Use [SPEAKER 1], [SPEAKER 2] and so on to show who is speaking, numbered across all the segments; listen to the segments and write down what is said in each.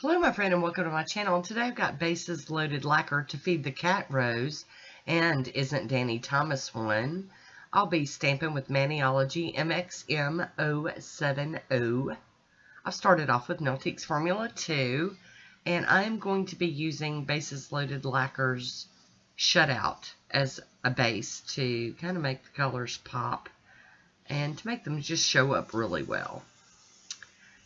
[SPEAKER 1] Hello my friend and welcome to my channel. And today I've got bases loaded lacquer to feed the cat Rose and Isn't Danny Thomas one. I'll be stamping with Maniology MXM070. I've started off with Nailtiques Formula 2 and I'm going to be using bases loaded lacquer's shutout as a base to kind of make the colors pop and to make them just show up really well.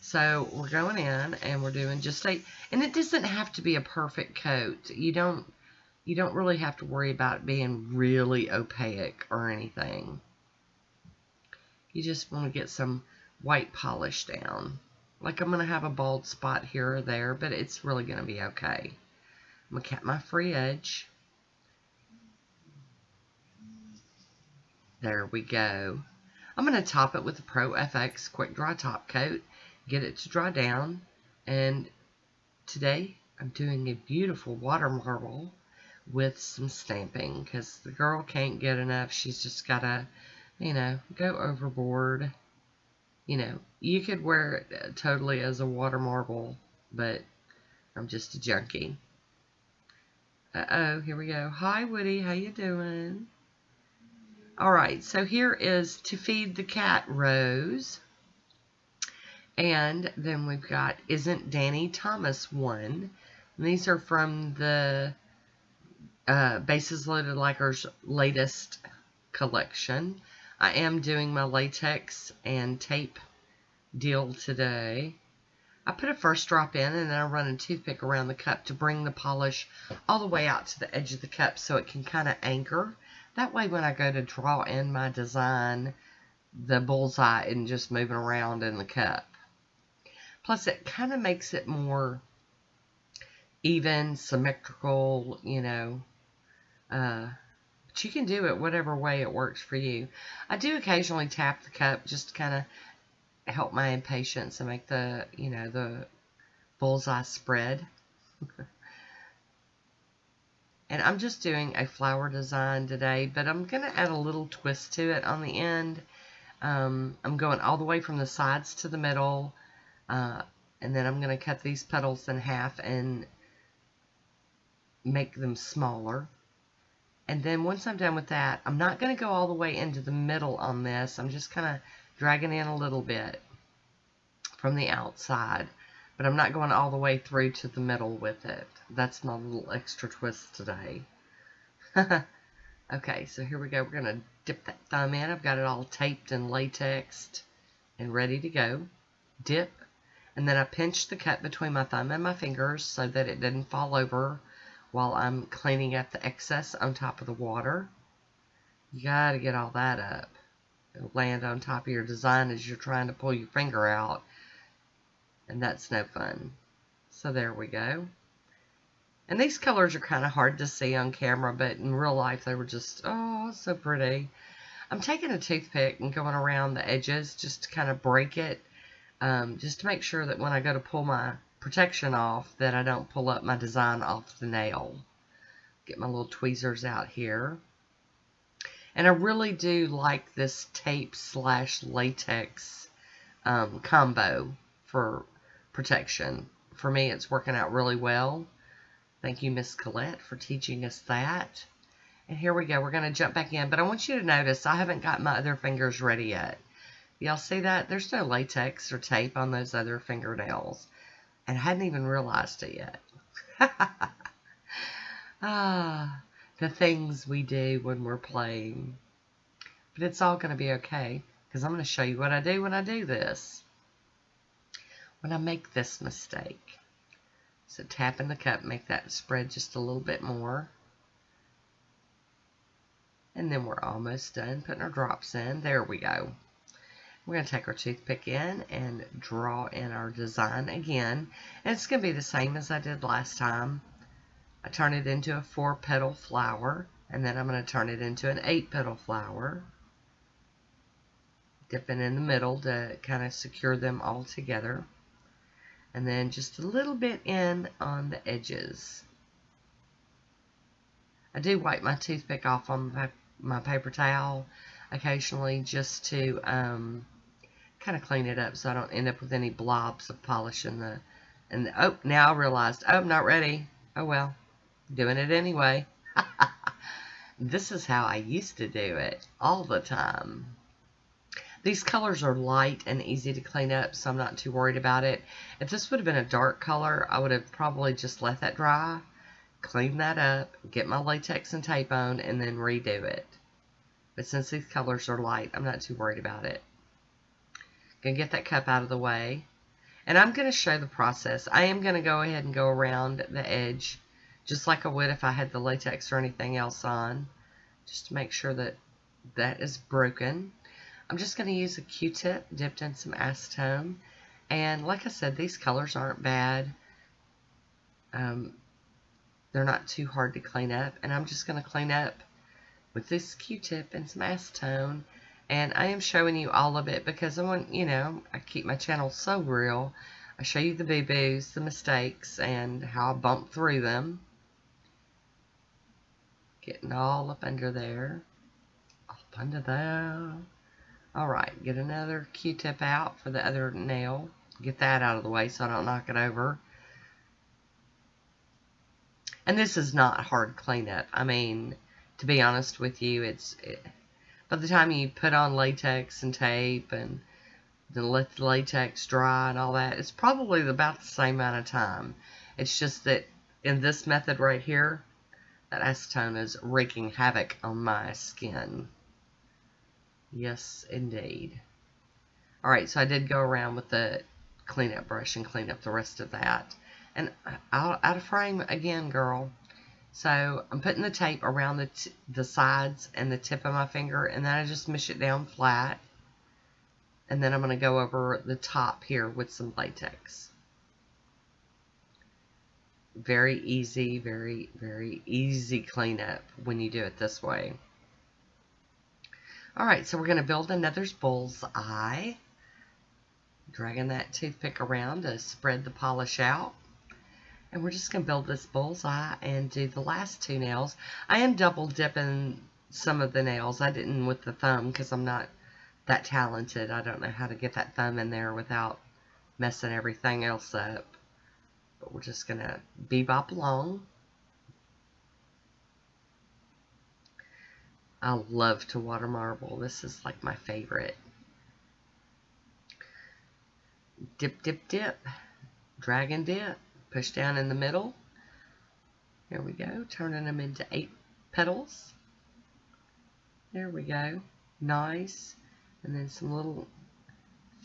[SPEAKER 1] So we're going in and we're doing just and it doesn't have to be a perfect coat. You don't really have to worry about it being really opaque or anything. You just want to get some white polish down. Like I'm going to have a bald spot here or there, but it's really going to be okay. I'm going to cut my free edge. There we go. I'm going to top it with the Pro FX Quick Dry Top Coat. Get it to dry down, and today I'm doing a beautiful water marble with some stamping because the girl can't get enough. She's just gotta, go overboard. You could wear it totally as a water marble, but I'm just a junkie. Here we go. Hi Woody, how you doing? Alright, so here is to feed the cat Rose. And then we've got Isn't Danny Thomas one. And these are from the Bases Loaded Lacquer's latest collection. I am doing my latex and tape deal today. I put a first drop in and then I run a toothpick around the cup to bring the polish all the way out to the edge of the cup so it can kind of anchor. That way when I go to draw in my design, the bullseye isn't just moving around in the cup. Plus, it kind of makes it more even, symmetrical, but you can do it whatever way it works for you. I do occasionally tap the cup just to kind of help my impatience and make the, the bullseye spread. And I'm just doing a flower design today, but I'm going to add a little twist to it on the end. I'm going all the way from the sides to the middle. And then I'm going to cut these petals in half and make them smaller. And then once I'm done with that, I'm not going to go all the way into the middle on this. I'm just kind of dragging in a little bit from the outside. But I'm not going all the way through to the middle with it. That's my little extra twist today. Okay, so here we go. We're going to dip that thumb in. I've got it all taped and latexed and ready to go. Dip. And then I pinch the cut between my thumb and my fingers so that it didn't fall over while I'm cleaning up the excess on top of the water. You got to get all that up. It'll land on top of your design as you're trying to pull your finger out. And that's no fun. So there we go. And these colors are kind of hard to see on camera, but in real life they were just, oh, so pretty. I'm taking a toothpick and going around the edges just to kind of break it. Just to make sure that when I go to pull my protection off, that I don't pull up my design off the nail. Get my little tweezers out here. And I really do like this tape / latex combo for protection. For me, it's working out really well. Thank you, Miss Colette, for teaching us that. And here we go. We're going to jump back in. But I want you to notice I haven't got my other fingers ready yet. Y'all see that? There's no latex or tape on those other fingernails. And I hadn't even realized it yet. The things we do when we're playing. But it's all going to be okay. Because I'm going to show you what I do when I do this. When I make this mistake. So tap in the cup, make that spread just a little bit more. And then we're almost done putting our drops in. There we go. We're going to take our toothpick in and draw in our design again. And it's going to be the same as I did last time. I turn it into a 4-petal flower. And then I'm going to turn it into an 8-petal flower. Dipping in the middle to kind of secure them all together. And then just a little bit in on the edges. I do wipe my toothpick off on my paper towel occasionally just to kind of clean it up so I don't end up with any blobs of polish in the And, oh, now I realized, oh, I'm not ready. Oh, well, doing it anyway. This is how I used to do it all the time. These colors are light and easy to clean up, so I'm not too worried about it. If this would have been a dark color, I would have probably just let that dry, clean that up, get my latex and tape on, and then redo it. But since these colors are light, I'm not too worried about it. Gonna get that cup out of the way. And I'm going to show the process. I am going to go ahead and go around the edge, just like I would if I had the latex or anything else on, just to make sure that that is broken. I'm just going to use a Q-tip dipped in some acetone. And like I said, these colors aren't bad. They're not too hard to clean up. And I'm just going to clean up with this Q-tip and some acetone. And I am showing you all of it because I want, you know, I keep my channel so real. I show you the boo-boos, the mistakes, and how I bump through them. Getting all up under there. Up under there. Alright, get another Q-tip out for the other nail. Get that out of the way so I don't knock it over. And this is not hard cleanup. I mean, to be honest with you, by the time you put on latex and tape and then let the latex dry and all that, it's probably about the same amount of time. It's just that in this method right here, that acetone is wreaking havoc on my skin. Yes, indeed. Alright, so I did go around with the cleanup brush and clean up the rest of that. And out of frame again, girl. So I'm putting the tape around the sides and the tip of my finger, and then I just mush it down flat. And then I'm going to go over the top here with some latex. Very easy, very, very easy cleanup when you do it this way. Alright, so we're going to build another bull's eye. Dragging that toothpick around to spread the polish out. And we're just going to build this bullseye and do the last two nails. I am double dipping some of the nails. I didn't with the thumb because I'm not that talented. I don't know how to get that thumb in there without messing everything else up. But we're just going to bebop along. I love to water marble. This is like my favorite. Dip, dip, dip. Drag and dip. Push down in the middle. There we go. Turning them into 8 petals. There we go. Nice. And then some little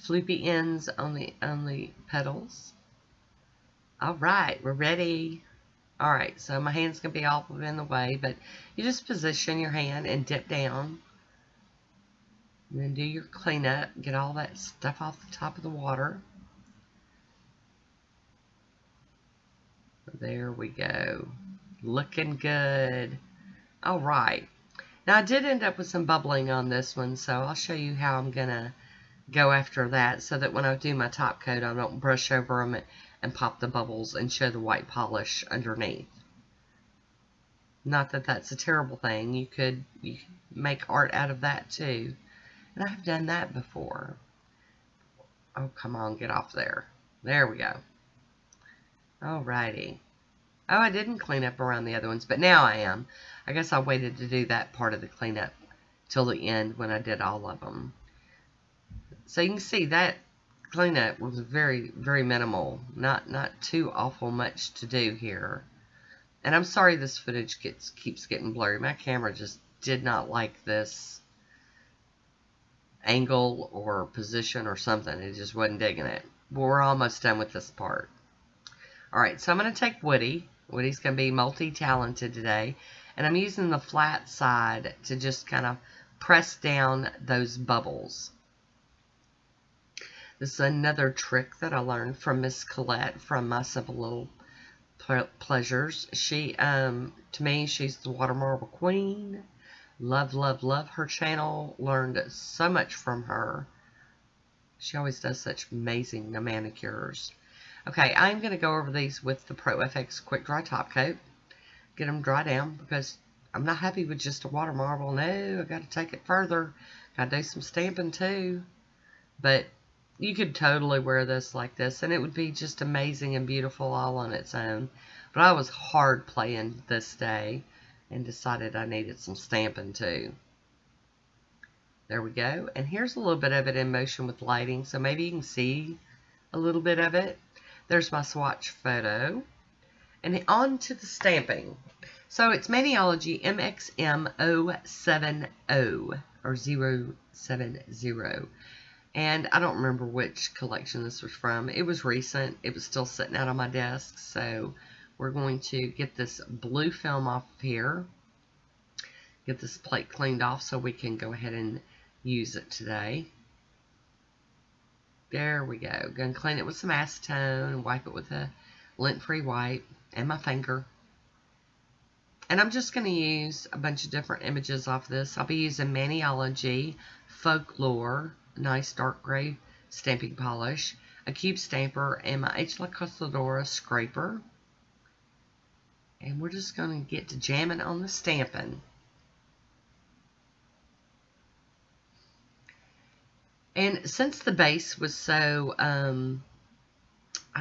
[SPEAKER 1] floopy ends on the petals. Alright, we're ready. Alright, so my hand's going to be all in the way, but you just position your hand and dip down. And then do your cleanup. Get all that stuff off the top of the water. There we go. Looking good. Alright. Now I did end up with some bubbling on this one, so I'll show you how I'm going to go after that so that when I do my top coat I don't brush over them and pop the bubbles and show the white polish underneath. Not that that's a terrible thing. You could make art out of that too. And I've done that before. Oh, come on, get off there. There we go. Alrighty. Oh, I didn't clean up around the other ones, but now I am. I guess I waited to do that part of the cleanup till the end when I did all of them. So you can see that cleanup was very, very minimal. Not too awful much to do here. And I'm sorry this footage keeps getting blurry. My camera just did not like this angle or position or something. It just wasn't digging it. But we're almost done with this part. Alright, so I'm going to take Woody. Woody's going to be multi-talented today. And I'm using the flat side to just kind of press down those bubbles. This is another trick that I learned from Miss Colette from My Simple Little Pleasures. She, to me, she's the water marble queen. Love, love, love her channel. Learned so much from her. She always does such amazing manicures. Okay, I'm going to go over these with the Pro FX Quick Dry Top Coat. Get them dry down because I'm not happy with just a water marble. No, I got to take it further. Got to do some stamping too. But, you could totally wear this like this, and it would be just amazing and beautiful all on its own. But I was hard playing this day and decided I needed some stamping too. There we go. And here's a little bit of it in motion with lighting, so maybe you can see a little bit of it. There's my swatch photo. And on to the stamping. So it's Maniology MXM070 or 070. And I don't remember which collection this was from. It was recent. It was still sitting out on my desk. So we're going to get this blue film off of here. Get this plate cleaned off so we can go ahead and use it today. There we go. Gonna clean it with some acetone and wipe it with a lint-free wipe and my finger. And I'm just going to use a bunch of different images off this. I'll be using Maniology Folklore, nice dark gray stamping polish, a cube stamper, and my H. La Costadora scraper. And we're just going to get to jamming on the stamping. And since the base was so, I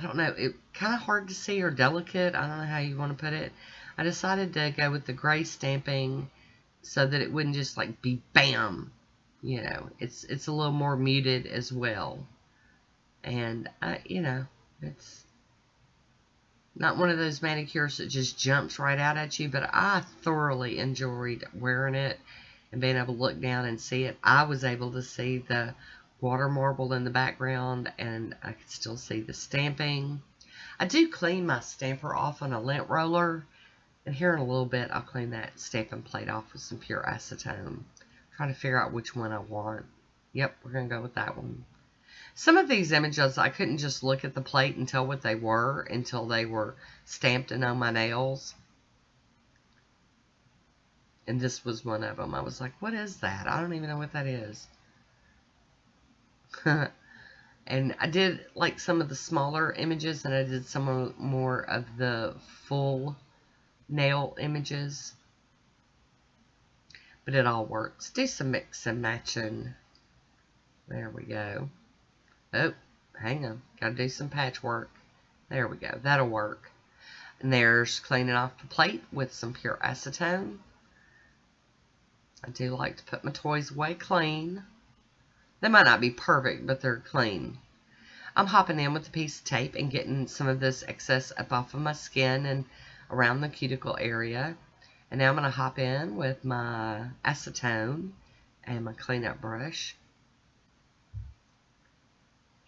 [SPEAKER 1] don't know, it kind of hard to see or delicate, I don't know how you want to put it, I decided to go with the gray stamping so that it wouldn't just like be bam, you know, it's a little more muted as well. And, you know, it's not one of those manicures that just jumps right out at you, but I thoroughly enjoyed wearing it and being able to look down and see it. I was able to see the water marble in the background, and I could still see the stamping. I do clean my stamper off on a lint roller, and here in a little bit I'll clean that stamping plate off with some pure acetone. I'm trying to figure out which one I want. Yep, we're going to go with that one. Some of these images I couldn't just look at the plate and tell what they were until they were stamped in on my nails. And this was one of them. I was like, what is that? I don't even know what that is. And I did like some of the smaller images, and I did some more of the full nail images. But it all works. Do some mix and matching. There we go. Oh, hang on. Gotta do some patchwork. There we go. That'll work. And there's cleaning off the plate with some pure acetone. I do like to put my toys away clean. They might not be perfect, but they're clean. I'm hopping in with a piece of tape and getting some of this excess up off of my skin and around the cuticle area. And now I'm going to hop in with my acetone and my cleanup brush.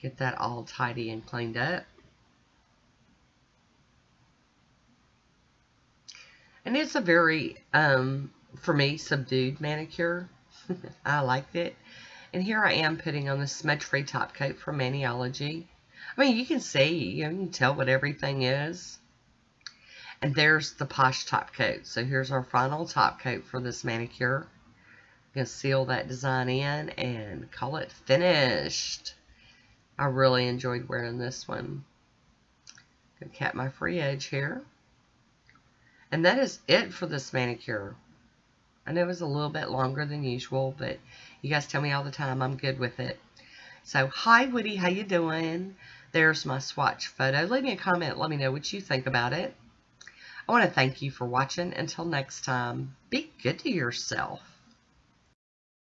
[SPEAKER 1] Get that all tidy and cleaned up. And it's a very, for me, subdued manicure. I liked it. And here I am putting on the smudge-free top coat from Maniology. I mean, you can see, you can tell what everything is. And there's the Poshe top coat. So here's our final top coat for this manicure. I'm going to seal that design in and call it finished. I really enjoyed wearing this one. Going to cap my free edge here. And that is it for this manicure. I know it was a little bit longer than usual, but you guys tell me all the time I'm good with it. So, hi Woody, how you doing? There's my swatch photo. Leave me a comment, let me know what you think about it. I want to thank you for watching. Until next time, be good to yourself.